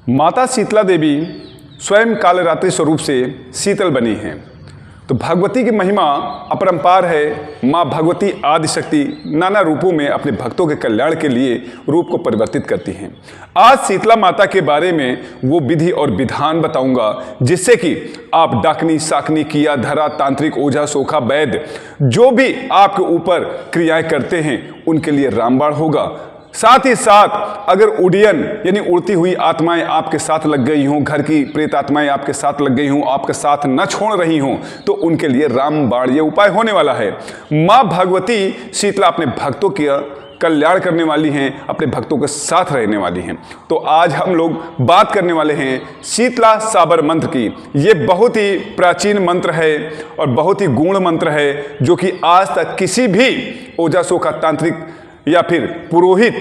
माता शीतला देवी स्वयं कालरात्रि स्वरूप से शीतल बनी हैं। तो भगवती की महिमा अपरंपार है। माँ भगवती आदिशक्ति नाना रूपों में अपने भक्तों के कल्याण के लिए रूप को परिवर्तित करती हैं। आज शीतला माता के बारे में वो विधि और विधान बताऊंगा जिससे कि आप डाकनी, साकनी, किया, धरा, तांत्रिक, ओझा, सोखा, वैद्य जो भी आपके ऊपर क्रियाएं करते हैं उनके लिए रामबाण होगा। साथ ही साथ अगर उड्डयन यानी उड़ती हुई आत्माएं आपके साथ लग गई हों, घर की प्रेत आत्माएं आपके साथ लग गई हों, आपके साथ न छोड़ रही हों, तो उनके लिए रामबाण ये उपाय होने वाला है। माँ भगवती शीतला अपने भक्तों की कल्याण करने वाली हैं, अपने भक्तों के साथ रहने वाली हैं। तो आज हम लोग बात करने वाले हैं शीतला साबर मंत्र की। ये बहुत ही प्राचीन मंत्र है और बहुत ही गूढ़ मंत्र है जो कि आज तक किसी भी ओझा, सोखा, तांत्रिक या फिर पुरोहित,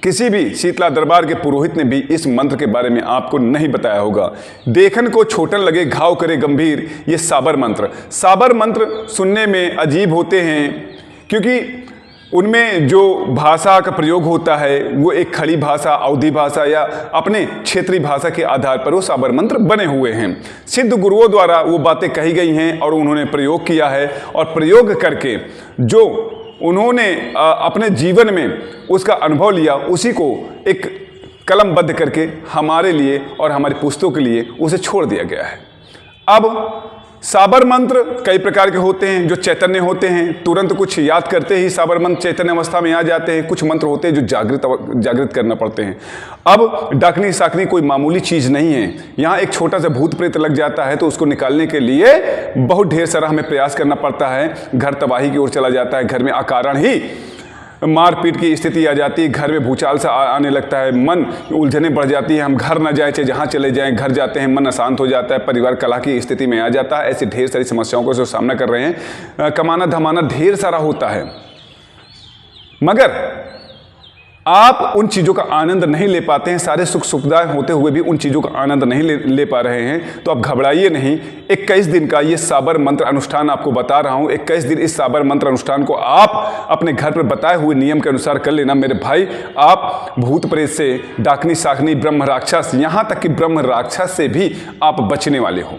किसी भी शीतला दरबार के पुरोहित ने भी इस मंत्र के बारे में आपको नहीं बताया होगा। देखन को छोटन लगे घाव करे गंभीर, ये साबर मंत्र सुनने में अजीब होते हैं क्योंकि उनमें जो भाषा का प्रयोग होता है वो एक खड़ी भाषा, अवधी भाषा या अपने क्षेत्रीय भाषा के आधार पर वो साबर मंत्र बने हुए हैं। सिद्ध गुरुओं द्वारा वो बातें कही गई हैं और उन्होंने प्रयोग किया है और प्रयोग करके जो उन्होंने अपने जीवन में उसका अनुभव लिया उसी को एक कलमबद्ध करके हमारे लिए और हमारी पुस्तकों के लिए उसे छोड़ दिया गया है। अब साबर मंत्र कई प्रकार के होते हैं। जो चैतन्य होते हैं, तुरंत कुछ याद करते ही साबर मंत्र चैतन्य अवस्था में आ जाते हैं। कुछ मंत्र होते हैं जो जागृत करना पड़ते हैं। अब डाकनी साकनी कोई मामूली चीज़ नहीं है। यहाँ एक छोटा सा भूत प्रेत लग जाता है तो उसको निकालने के लिए बहुत ढेर सारा हमें प्रयास करना पड़ता है। घर तबाही की ओर चला जाता है, घर में अकारण ही मारपीट की स्थिति आ जाती है, घर में भूचाल सा आने लगता है, मन उलझने बढ़ जाती है, हम घर न जाए चाहे जहाँ चले जाएं, घर जाते हैं मन अशांत हो जाता है, परिवार कलह की स्थिति में आ जाता है। ऐसी ढेर सारी समस्याओं को जो सामना कर रहे हैं, कमाना धमाना ढेर सारा होता है, मगर आप उन चीज़ों का आनंद नहीं ले पाते हैं। सारे सुख सुविधाएं होते हुए भी उन चीज़ों का आनंद नहीं ले पा रहे हैं। तो आप घबराइए नहीं। 21 दिन का ये साबर मंत्र अनुष्ठान आपको बता रहा हूँ। 21 दिन इस साबर मंत्र अनुष्ठान को आप अपने घर पर बताए हुए नियम के अनुसार कर लेना मेरे भाई। आप भूत प्रेत से, डाकनी साकनी, ब्रह्म राक्षस, यहाँ तक कि ब्रह्म राक्षस से भी आप बचने वाले हो।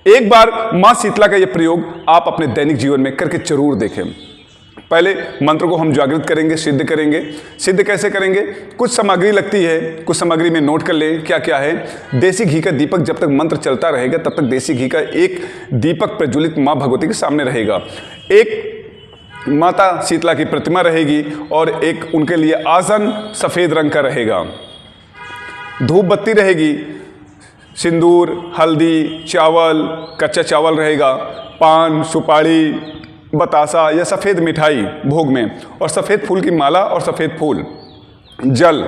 एक बार माँ शीतला का ये प्रयोग आप अपने दैनिक जीवन में करके जरूर देखें। पहले मंत्र को हम जागृत करेंगे, सिद्ध करेंगे। सिद्ध कैसे करेंगे? कुछ सामग्री लगती है, कुछ सामग्री में नोट कर लें क्या क्या है। देसी घी का दीपक, जब तक मंत्र चलता रहेगा तब तक देसी घी का एक दीपक प्रज्वलित माँ भगवती के सामने रहेगा। एक माता शीतला की प्रतिमा रहेगी और एक उनके लिए आसन सफ़ेद रंग का रहेगा। धूप बत्ती रहेगी, सिंदूर, हल्दी, चावल, कच्चा चावल रहेगा, पान, सुपारी, बतासा या सफ़ेद मिठाई भोग में, और सफ़ेद फूल की माला और सफ़ेद फूल, जल,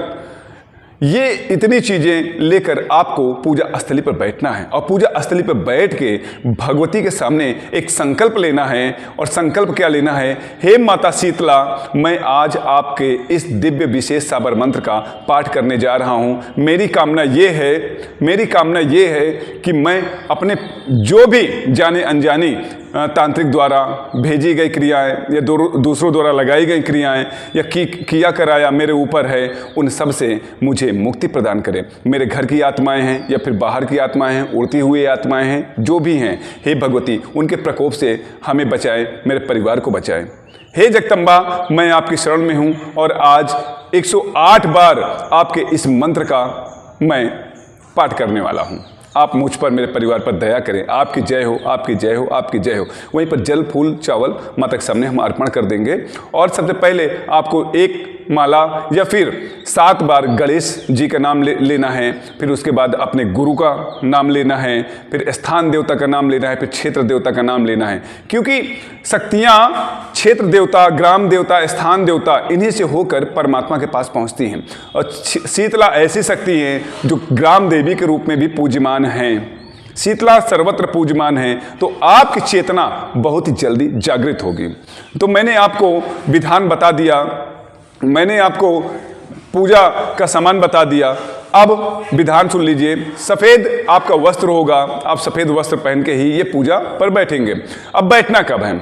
ये इतनी चीज़ें लेकर आपको पूजा स्थली पर बैठना है। और पूजा स्थली पर बैठ के भगवती के सामने एक संकल्प लेना है। और संकल्प क्या लेना है? हे माता शीतला, मैं आज आपके इस दिव्य विशेष साबर मंत्र का पाठ करने जा रहा हूँ। मेरी कामना ये है कि मैं अपने जो भी जाने अनजानी तांत्रिक द्वारा भेजी गई क्रियाएं या दूसरों द्वारा लगाई गई क्रियाएं या किया कराया मेरे ऊपर है, उन सब से मुझे मुक्ति प्रदान करें। मेरे घर की आत्माएं हैं या फिर बाहर की आत्माएं हैं, उड़ती हुई आत्माएं हैं, जो भी हैं, हे भगवती उनके प्रकोप से हमें बचाएं, मेरे परिवार को बचाएं। हे जगदम्बा, मैं आपकी शरण में हूँ और आज 108 बार आपके इस मंत्र का मैं पाठ करने वाला हूँ। आप मुझ पर, मेरे परिवार पर दया करें। आपकी जय हो, आपकी जय हो, आपकी जय हो। वहीं पर जल, फूल, चावल माता के सामने हम अर्पण कर देंगे। और सबसे पहले आपको एक माला या फिर 7 बार गणेश जी का नाम लेना है। फिर उसके बाद अपने गुरु का नाम लेना है, फिर स्थान देवता का नाम लेना है, फिर क्षेत्र देवता का नाम लेना है। क्योंकि शक्तियाँ क्षेत्र देवता, ग्राम देवता, स्थान देवता, इन्हीं से होकर परमात्मा के पास पहुँचती हैं। और शीतला ऐसी शक्ति है जो ग्राम देवी के रूप में भी पूज्यमान हैं। शीतला सर्वत्र पूज्यमान है। तो आपकी चेतना बहुत ही जल्दी जागृत होगी। तो मैंने आपको विधान बता दिया, मैंने आपको पूजा का सामान बता दिया। अब विधान सुन लीजिए। सफ़ेद आपका वस्त्र होगा, आप सफ़ेद वस्त्र पहन के ही ये पूजा पर बैठेंगे। अब बैठना कब है?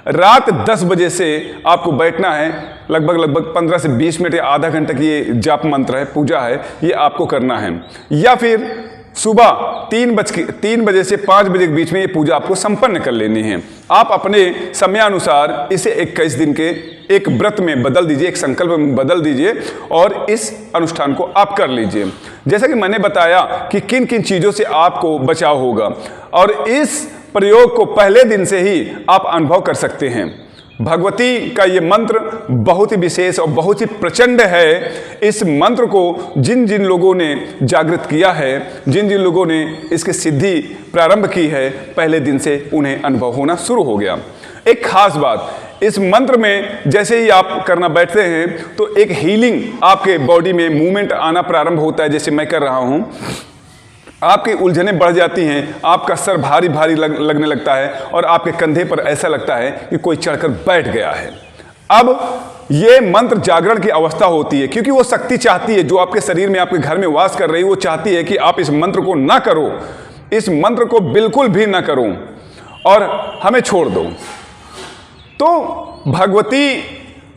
रात 10 बजे से आपको बैठना है। लगभग 15 से 20 मिनट या आधा घंटे की ये जाप मंत्र है, पूजा है, ये आपको करना है। या फिर सुबह 3 बजे से 5 बजे के बीच में ये पूजा आपको संपन्न कर लेनी है। आप अपने समयानुसार इसे 21 दिन के एक व्रत में बदल दीजिए, एक संकल्प में बदल दीजिए और इस अनुष्ठान को आप कर लीजिए। जैसा कि मैंने बताया कि किन किन चीज़ों से आपको बचाव होगा और इस प्रयोग को पहले दिन से ही आप अनुभव कर सकते हैं। भगवती का ये मंत्र बहुत ही विशेष और बहुत ही प्रचंड है। इस मंत्र को जिन जिन लोगों ने जागृत किया है, जिन जिन लोगों ने इसकी सिद्धि प्रारंभ की है, पहले दिन से उन्हें अनुभव होना शुरू हो गया। एक खास बात, इस मंत्र में जैसे ही आप करना बैठते हैं तो एक हीलिंग आपके बॉडी में मूवमेंट आना प्रारंभ होता है। जैसे मैं कर रहा हूँ, आपकी उलझनें बढ़ जाती हैं, आपका सर भारी भारी लगने लगता है और आपके कंधे पर ऐसा लगता है कि कोई चढ़कर बैठ गया है। अब ये मंत्र जागरण की अवस्था होती है, क्योंकि वो शक्ति चाहती है जो आपके शरीर में, आपके घर में वास कर रही है, वो चाहती है कि आप इस मंत्र को ना करो, इस मंत्र को बिल्कुल भी ना करो और हमें छोड़ दो। तो भगवती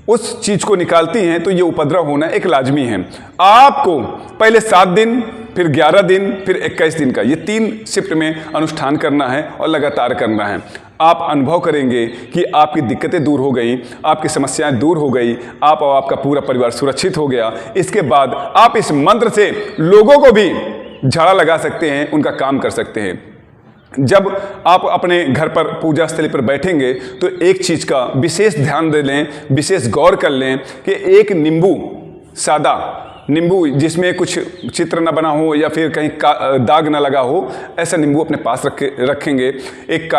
उस चीज को निकालती हैं, तो ये उपद्रव होना एक लाजमी है। आपको पहले 7 दिन, फिर 11 दिन, फिर 21 दिन का, ये 3 शिफ्ट में अनुष्ठान करना है और लगातार करना है। आप अनुभव करेंगे कि आपकी दिक्कतें दूर हो गई, आपकी समस्याएं दूर हो गई, आप और आपका पूरा परिवार सुरक्षित हो गया। इसके बाद आप इस मंत्र से लोगों को भी झाड़ा लगा सकते हैं, उनका काम कर सकते हैं। जब आप अपने घर पर पूजा स्थली पर बैठेंगे तो एक चीज़ का विशेष ध्यान दे लें, विशेष गौर कर लें कि एक नींबू, सादा नींबू जिसमें कुछ चित्र न बना हो या फिर कहीं दाग न लगा हो, ऐसा नींबू अपने पास रखेंगे। एक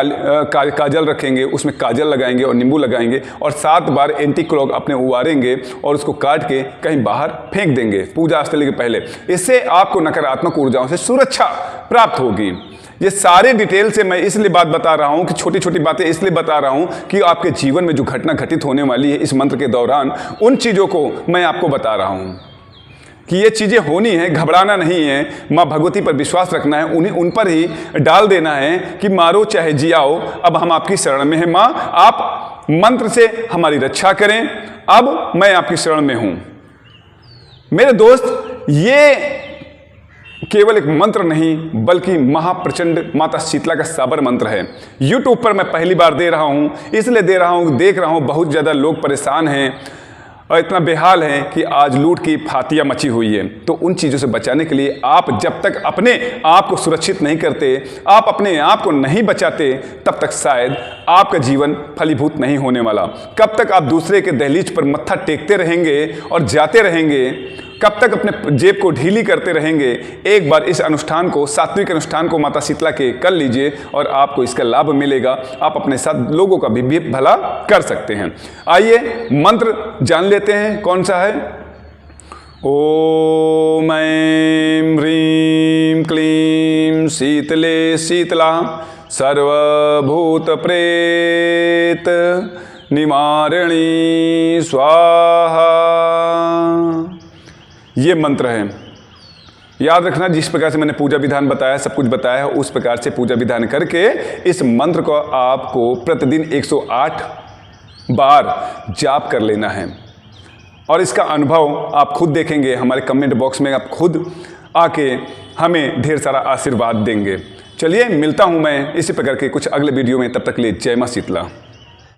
काजल रखेंगे, उसमें काजल लगाएंगे और नींबू लगाएंगे और 7 बार एंटी क्लॉक अपने उबारेंगे और उसको काट के कहीं बाहर फेंक देंगे पूजा स्थली के पहले। इससे आपको नकारात्मक ऊर्जाओं से सुरक्षा प्राप्त होगी। ये सारे डिटेल से मैं इसलिए बात बता रहा हूँ कि छोटी छोटी बातें इसलिए बता रहा हूँ कि आपके जीवन में जो घटना घटित होने वाली है इस मंत्र के दौरान, उन चीज़ों को मैं आपको बता रहा हूँ कि ये चीज़ें होनी है, घबराना नहीं है, माँ भगवती पर विश्वास रखना है, उन्हें उन पर ही डाल देना है कि मारो चाहे जियाओ, अब हम आपकी शरण में हैं। माँ, आप मंत्र से हमारी रक्षा करें, अब मैं आपकी शरण में हूँ। मेरे दोस्त, ये केवल एक मंत्र नहीं बल्कि महाप्रचंड माता शीतला का साबर मंत्र है। YouTube पर मैं पहली बार दे रहा हूँ, इसलिए दे रहा हूँ, देख रहा हूँ बहुत ज़्यादा लोग परेशान हैं और इतना बेहाल है कि आज लूट की फातियाँ मची हुई है। तो उन चीज़ों से बचाने के लिए आप जब तक अपने आप को सुरक्षित नहीं करते, आप अपने आप को नहीं बचाते, तब तक शायद आपका जीवन फलीभूत नहीं होने वाला। कब तक आप दूसरे के दहलीज पर मत्था टेकते रहेंगे और जाते रहेंगे, कब तक अपने जेब को ढीली करते रहेंगे। एक बार इस अनुष्ठान को, सात्विक अनुष्ठान को माता शीतला के कर लीजिए और आपको इसका लाभ मिलेगा। आप अपने साथ लोगों का भी भला कर सकते हैं। आइए मंत्र जान लेते हैं कौन सा है। ओम ऐं ह्रीं क्लीं शीतले शीतला सर्वभूत प्रेत निवारिणी स्वाहा। ये मंत्र है। याद रखना, जिस प्रकार से मैंने पूजा विधान बताया, सब कुछ बताया है, उस प्रकार से पूजा विधान करके इस मंत्र को आपको प्रतिदिन 108 बार जाप कर लेना है और इसका अनुभव आप खुद देखेंगे। हमारे कमेंट बॉक्स में आप खुद आके हमें ढेर सारा आशीर्वाद देंगे। चलिए, मिलता हूँ मैं इसी प्रकार के कुछ अगले वीडियो में। तब तक के लिए जय माँ शीतला।